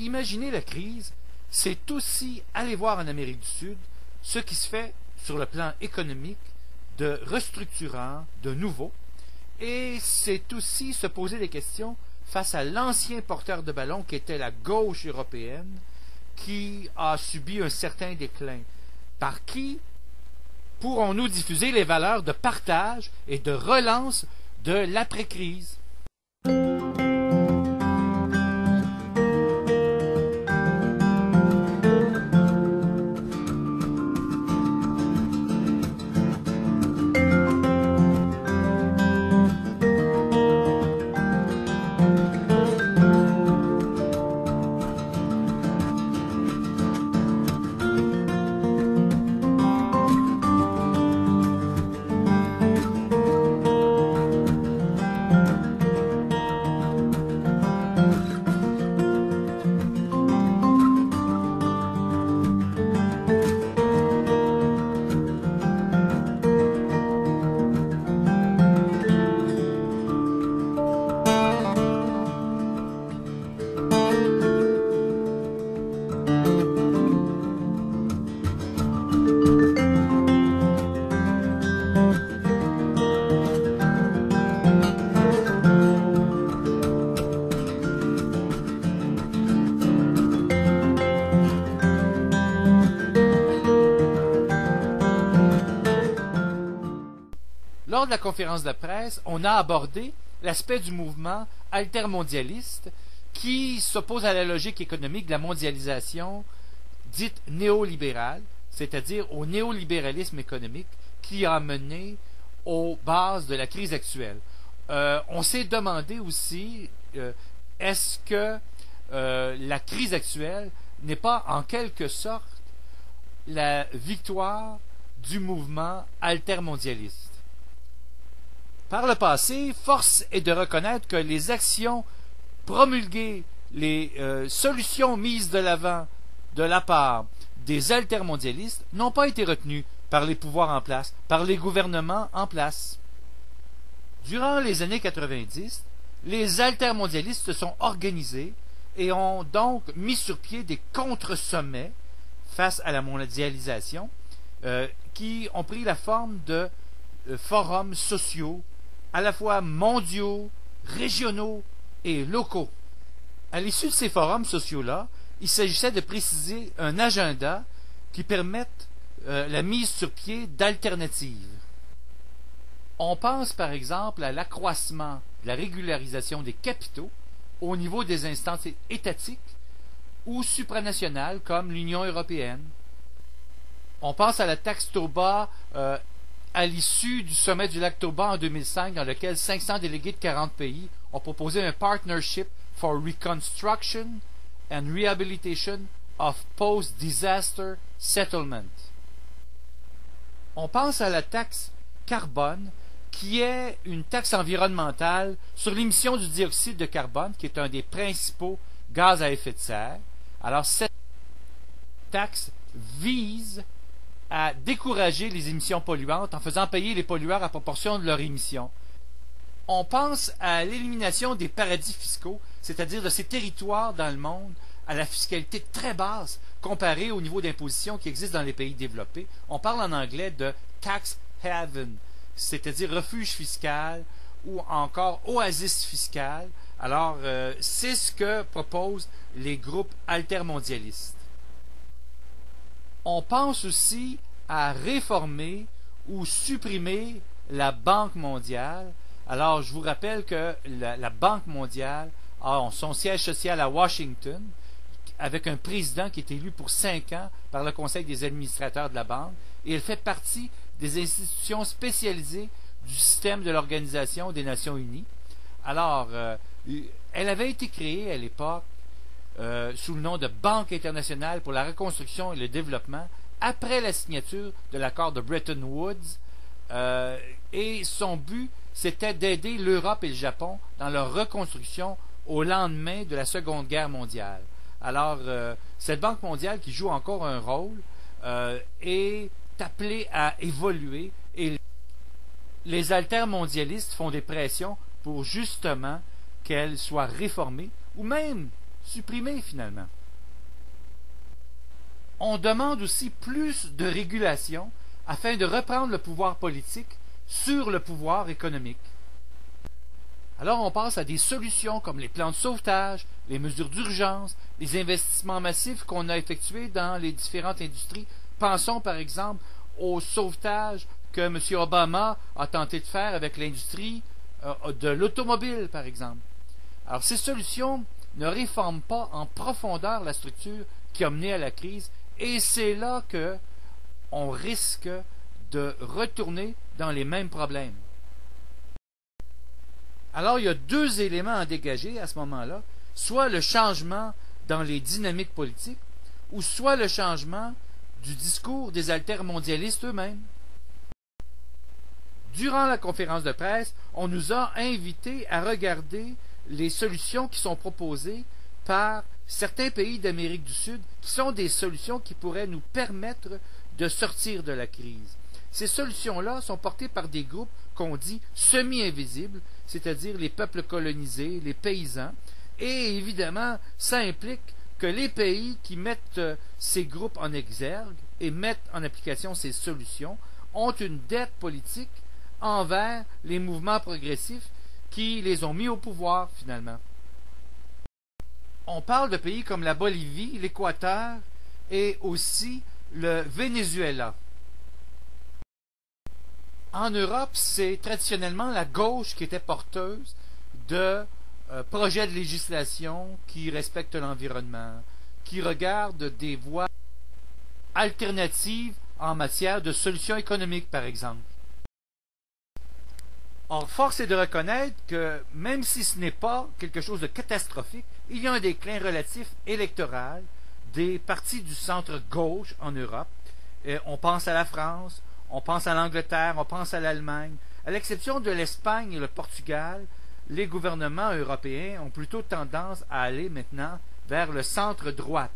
Imaginer la crise, c'est aussi aller voir en Amérique du Sud ce qui se fait sur le plan économique de restructurant, de nouveau, et c'est aussi se poser des questions face à l'ancien porteur de ballon qui était la gauche européenne, qui a subi un certain déclin. Par qui pourrons-nous diffuser les valeurs de partage et de relance de l'après-crise? Lors de la conférence de presse, on a abordé l'aspect du mouvement altermondialiste qui s'oppose à la logique économique de la mondialisation dite néolibérale, c'est-à-dire au néolibéralisme économique qui a mené aux bases de la crise actuelle. On s'est demandé aussi, est-ce que la crise actuelle n'est pas en quelque sorte la victoire du mouvement altermondialiste? Par le passé, force est de reconnaître que les actions promulguées, les solutions mises de l'avant de la part des altermondialistes n'ont pas été retenues par les pouvoirs en place, par les gouvernements en place. Durant les années 90, les altermondialistes se sont organisés et ont donc mis sur pied des contre-sommets face à la mondialisation qui ont pris la forme de forums sociaux à la fois mondiaux, régionaux et locaux. À l'issue de ces forums sociaux-là, il s'agissait de préciser un agenda qui permette la mise sur pied d'alternatives. On pense par exemple à l'accroissement de la régularisation des capitaux au niveau des instances étatiques ou supranationales comme l'Union européenne. On pense à la taxe Toba à l'issue du sommet du lac Toba en 2005, dans lequel 500 délégués de 40 pays ont proposé un Partnership for Reconstruction and Rehabilitation of Post-Disaster Settlement. On pense à la taxe carbone, qui est une taxe environnementale sur l'émission du dioxyde de carbone, qui est un des principaux gaz à effet de serre. Alors, cette taxe vise à décourager les émissions polluantes en faisant payer les pollueurs à proportion de leurs émissions. On pense à l'élimination des paradis fiscaux, c'est-à-dire de ces territoires dans le monde à la fiscalité très basse comparée au niveau d'imposition qui existe dans les pays développés. On parle en anglais de tax haven, c'est-à-dire refuge fiscal ou encore oasis fiscal. Alors, c'est ce que proposent les groupes altermondialistes. On pense aussi à réformer ou supprimer la Banque mondiale. Alors, je vous rappelle que la Banque mondiale a son siège social à Washington, avec un président qui est élu pour 5 ans par le Conseil des administrateurs de la Banque, et elle fait partie des institutions spécialisées du système de l'Organisation des Nations Unies. Alors, elle avait été créée à l'époque sous le nom de Banque internationale pour la reconstruction et le développement après la signature de l'accord de Bretton Woods, et son but c'était d'aider l'Europe et le Japon dans leur reconstruction au lendemain de la Seconde Guerre mondiale. Alors, cette Banque mondiale qui joue encore un rôle est appelée à évoluer, et les altermondialistes font des pressions pour justement qu'elle soit réformée ou même supprimés finalement. On demande aussi plus de régulation afin de reprendre le pouvoir politique sur le pouvoir économique. Alors on passe à des solutions comme les plans de sauvetage, les mesures d'urgence, les investissements massifs qu'on a effectués dans les différentes industries. Pensons par exemple au sauvetage que M. Obama a tenté de faire avec l'industrie de l'automobile par exemple. Alors ces solutions ne réforment pas en profondeur la structure qui a mené à la crise et c'est là que on risque de retourner dans les mêmes problèmes. Alors, il y a deux éléments à dégager à ce moment-là, soit le changement dans les dynamiques politiques, ou soit le changement du discours des altermondialistes eux-mêmes. Durant la conférence de presse, on nous a invités à regarder les solutions qui sont proposées par certains pays d'Amérique du Sud, qui sont des solutions qui pourraient nous permettre de sortir de la crise. Ces solutions-là sont portées par des groupes qu'on dit semi-invisibles, c'est-à-dire les peuples colonisés, les paysans, et évidemment, ça implique que les pays qui mettent ces groupes en exergue et mettent en application ces solutions ont une dette politique envers les mouvements progressifs qui les ont mis au pouvoir finalement. On parle de pays comme la Bolivie, l'Équateur et aussi le Venezuela. En Europe, c'est traditionnellement la gauche qui était porteuse de projets de législation qui respectent l'environnement, qui regardent des voies alternatives en matière de solutions économiques, par exemple. Or, force est de reconnaître que, même si ce n'est pas quelque chose de catastrophique, il y a un déclin relatif électoral des partis du centre-gauche en Europe. On pense à la France, on pense à l'Angleterre, on pense à l'Allemagne. À l'exception de l'Espagne et le Portugal, les gouvernements européens ont plutôt tendance à aller maintenant vers le centre-droite.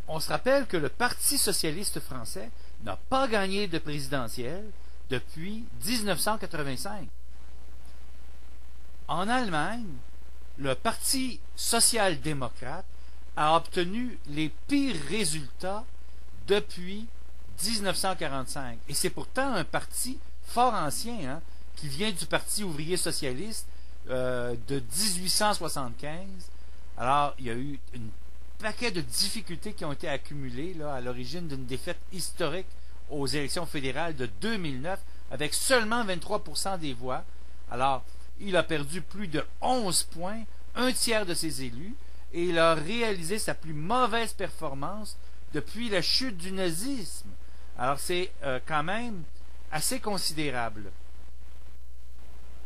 On se rappelle que le Parti socialiste français n'a pas gagné de présidentielle depuis 1985. En Allemagne, le Parti social-démocrate a obtenu les pires résultats depuis 1945. Et c'est pourtant un parti fort ancien, qui vient du Parti ouvrier socialiste de 1875. Alors, il y a eu un paquet de difficultés qui ont été accumulées là, à l'origine d'une défaite historique aux élections fédérales de 2009, avec seulement 23% des voix. Alors, il a perdu plus de 11 points, un tiers de ses élus, et il a réalisé sa plus mauvaise performance depuis la chute du nazisme. Alors, c'est quand même assez considérable.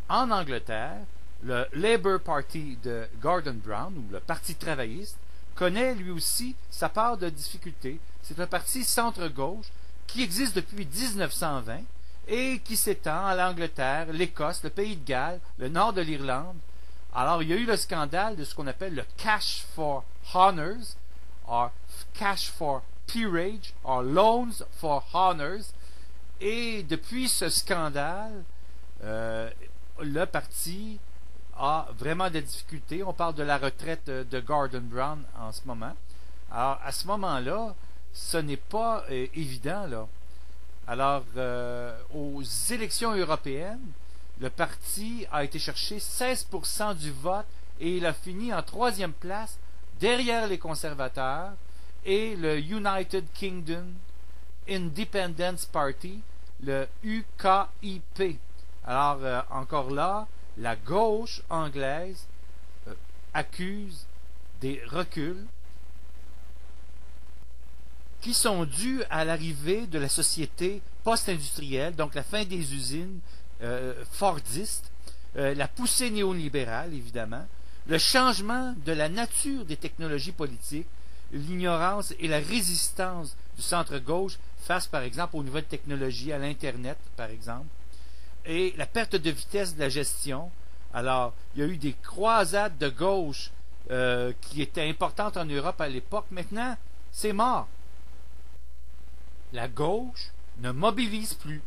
En Angleterre, le Labour Party de Gordon Brown, ou le Parti travailliste, connaît lui aussi sa part de difficultés. C'est un parti centre-gauche qui existe depuis 1920 et qui s'étend à l'Angleterre, l'Écosse, le Pays de Galles, le nord de l'Irlande. Alors, il y a eu le scandale de ce qu'on appelle le Cash for Honours, or Cash for Peerage, or Loans for Honours. Et depuis ce scandale, le parti a vraiment des difficultés. On parle de la retraite de Gordon Brown en ce moment. Alors, à ce moment-là, ce n'est pas évident, là. Alors, aux élections européennes, le parti a été chercher 16% du vote et il a fini en 3e place derrière les conservateurs et le United Kingdom Independence Party, le UKIP. Alors, encore là, la gauche anglaise accuse des reculs qui sont dus à l'arrivée de la société post-industrielle, donc la fin des usines fordistes, la poussée néolibérale, évidemment, le changement de la nature des technologies politiques, l'ignorance et la résistance du centre-gauche face, par exemple, aux nouvelles technologies, à l'Internet, par exemple, et la perte de vitesse de la gestion. Alors, il y a eu des croisades de gauche qui étaient importantes en Europe à l'époque. Maintenant, c'est mort. La gauche ne mobilise plus.